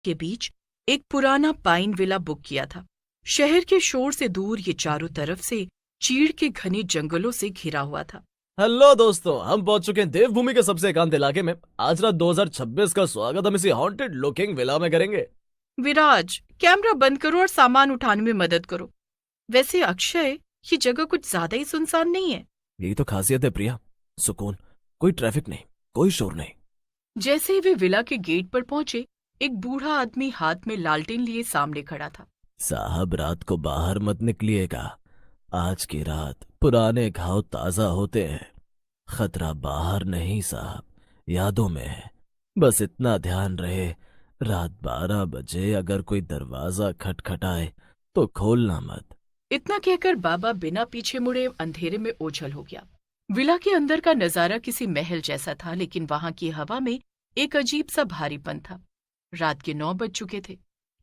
के बीच एक पुराना पाइन विला बुक किया था। शहर के शोर से दूर ये चारों तरफ से चीड़ के घने जंगलों से घिरा हुआ था। हेलो दोस्तों, हम पहुंच चुके हैं देवभूमि के सबसे एकांत इलाके में। आज रात 2026 का स्वागत हम इसी हॉन्टेड लुकिंग विला में करेंगे। विराज, कैमरा बंद करो और सामान उठाने में मदद करो। वैसे अक्षय, ये जगह कुछ ज्यादा ही सुनसान नहीं है? यही तो खासियत है प्रिया, सुकून, कोई ट्रैफिक नहीं, कोई शोर नहीं। जैसे ही वे विला के गेट पर पहुंचे, एक बूढ़ा आदमी हाथ में लालटेन लिए सामने खड़ा था। साहब, रात को बाहर मत निकलिएगा। आज की रात पुराने घाव ताजा होते हैं। खतरा बाहर नहीं साहब, यादों में है। बस इतना ध्यान रहे, रात 12 बजे अगर कोई दरवाजा खटखटाए तो खोलना मत। इतना कहकर बाबा बिना पीछे मुड़े अंधेरे में ओझल हो गया। विला के अंदर का नजारा किसी महल जैसा था, लेकिन वहां की हवा में एक अजीब सा भारीपन था। रात के 9 बज चुके थे।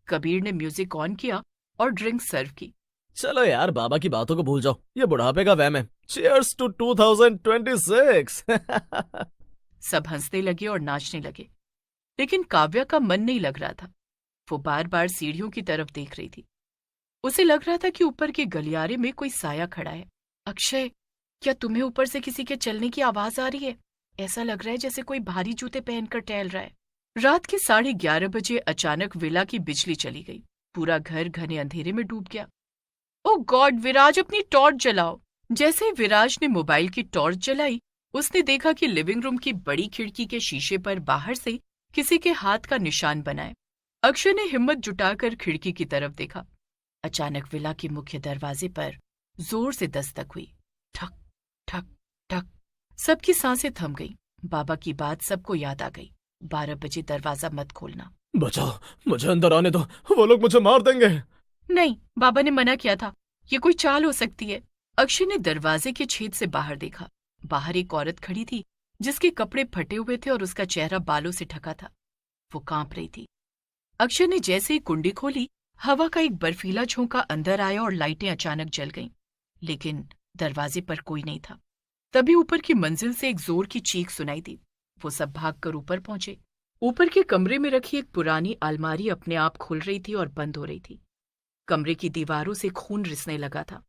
कबीर ने म्यूजिक ऑन किया और ड्रिंक सर्व की। चलो यार, बाबा की बातों को भूल जाओ, ये बुढ़ापे का वहम है। Cheers to 2026। सब हंसने लगे और नाचने लगे, लेकिन काव्या का मन नहीं लग रहा था। वो बार बार सीढ़ियों की तरफ देख रही थी। उसे लग रहा था कि ऊपर के गलियारे में कोई साया खड़ा है। अक्षय, क्या तुम्हें ऊपर से किसी के चलने की आवाज आ रही है? ऐसा लग रहा है जैसे कोई भारी जूते पहनकर टहल रहा है। रात के 11:30 बजे अचानक विला की बिजली चली गई। पूरा घर घने अंधेरे में डूब गया। ओ गॉड, विराज, अपनी टॉर्च जलाओ। जैसे ही विराज ने मोबाइल की टॉर्च जलाई, उसने देखा कि लिविंग रूम की बड़ी खिड़की के शीशे पर बाहर से किसी के हाथ का निशान बना है। अक्षय ने हिम्मत जुटाकर खिड़की की तरफ देखा। अचानक विला के मुख्य दरवाजे पर जोर से दस्तक हुई। ठक ठक ठक। सबकी सांसें थम गईं। बाबा की बात सबको याद आ गई। 12 बजे दरवाजा मत खोलना। बचाओ, मुझे अंदर आने दो, वो लोग मुझे मार देंगे। नहीं, बाबा ने मना किया था। ये कोई चाल हो सकती है। अक्षय ने दरवाजे के छेद से बाहर देखा। बाहर एक औरत खड़ी थी, जिसके कपड़े फटे हुए थे और उसका चेहरा बालों से ढका था। वो कांप रही थी। अक्षय ने जैसे ही कुंडी खोली, हवा का एक बर्फीला झोंका अंदर आया और लाइटें अचानक जल गईं। लेकिन दरवाजे पर कोई नहीं था। तभी ऊपर की मंजिल से एक जोर की चीख सुनाई दी। वो सब भागकर ऊपर पहुंचे। ऊपर के कमरे में रखी एक पुरानी अलमारी अपने आप खुल रही थी और बंद हो रही थी। कमरे की दीवारों से खून रिसने लगा था।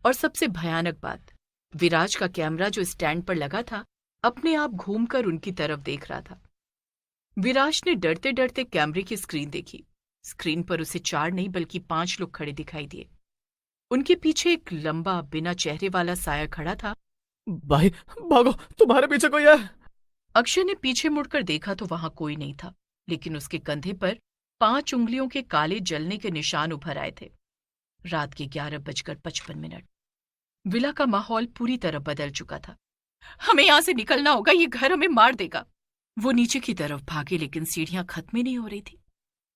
और सबसे भयानक बात, विराज का कैमरा जो स्टैंड पर लगा था, अपने आप घूमकर उनकी तरफ देख रहा था। विराज ने डरते डरते कैमरे की स्क्रीन देखी। स्क्रीन पर उसे 4 नहीं बल्कि 5 लोग खड़े दिखाई दिए। उनके पीछे एक लंबा बिना चेहरे वाला साया खड़ा था। भाई भागो, तुम्हारे पीछे कोई है। अक्षय ने पीछे मुड़कर देखा तो वहां कोई नहीं था, लेकिन उसके कंधे पर 5 उंगलियों के काले जलने के निशान उभर आए थे। रात के 11:55। विला का माहौल पूरी तरह बदल चुका था। हमें यहां से निकलना होगा, ये घर हमें मार देगा। वो नीचे की तरफ भागे, लेकिन सीढ़ियां खत्म ही नहीं हो रही थी।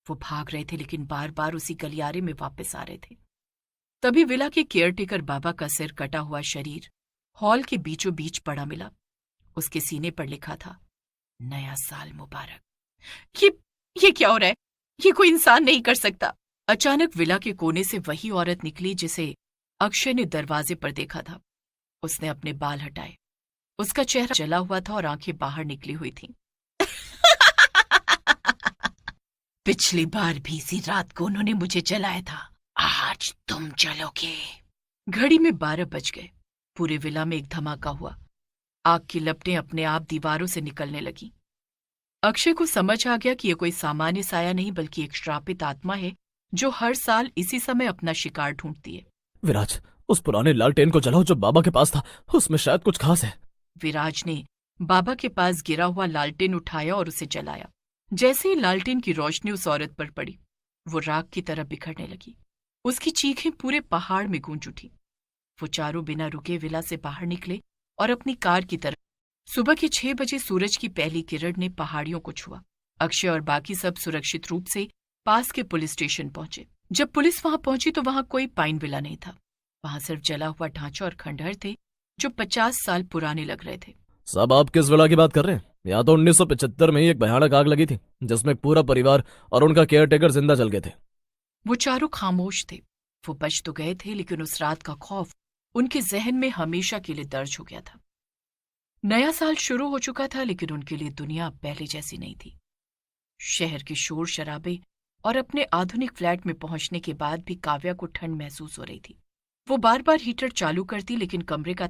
वो भाग रहे थे, लेकिन बार बार उसी गलियारे में वापस आ रहे थे। तभी विला के केयरटेकर बाबा का सिर कटा हुआ शरीर हॉल के बीचों बीच पड़ा मिला। उसके सीने पर लिखा था, नया साल मुबारक। ये क्या हो रहा है? ये कोई इंसान नहीं कर सकता। अचानक विला के कोने से वही औरत निकली जिसे अक्षय ने दरवाजे पर देखा था। उसने अपने बाल हटाए। उसका चेहरा जला हुआ था और आंखें बाहर निकली हुई थीं। पिछली बार भी इसी रात को उन्होंने मुझे जलाया था, आज तुम जलोगे। घड़ी में 12 बज गए। पूरे विला में एक धमाका हुआ। आग की लपटें अपने आप दीवारों से निकलने लगी। अक्षय को समझ आ गया कि यह कोई सामान्य साया नहीं बल्कि एक श्रापित आत्मा है जो हर साल इसी समय अपना शिकार ढूंढती है। विराज, उस पुराने लालटेन को जलाओ जो बाबा के पास था, उसमें शायद कुछ खास है। विराज ने बाबा के पास गिरा हुआ लालटेन उठाया और उसे जलाया। जैसे ही लालटेन की रोशनी उस औरत पर पड़ी, वो राख की तरह बिखरने लगी। उसकी चीखें पूरे पहाड़ में गूंज उठी। वो चारों बिना रुके विला से बाहर निकले और अपनी कार की तरफ। सुबह के 6 बजे सूरज की पहली किरण ने पहाड़ियों को छुआ। अक्षय और बाकी सब सुरक्षित रूप से पास के पुलिस स्टेशन पहुंचे। जब पुलिस वहां पहुंची तो वहां कोई पाइन विला नहीं था। वहां सिर्फ जला हुआ ढांचा और खंडहर थे जो 50 साल पुराने लग रहे थे। साहब, आप किस विला की बात कर रहे हैं? यहाँ तो 1975 में ही एक भयानक आग लगी थी, जिसमें पूरा परिवार और उनका केयरटेकर जिंदा जल गए थे। वो चारों खामोश थे। वो बच तो गए थे, लेकिन उस रात का खौफ उनके जहन में हमेशा के लिए दर्ज हो गया था। नया साल शुरू हो चुका था, लेकिन उनके लिए दुनिया अब पहले जैसी नहीं थी। शहर के शोर शराबे और अपने आधुनिक फ्लैट में पहुंचने के बाद भी काव्या को ठंड महसूस हो रही थी। वो बार बार हीटर चालू करती लेकिन कमरे का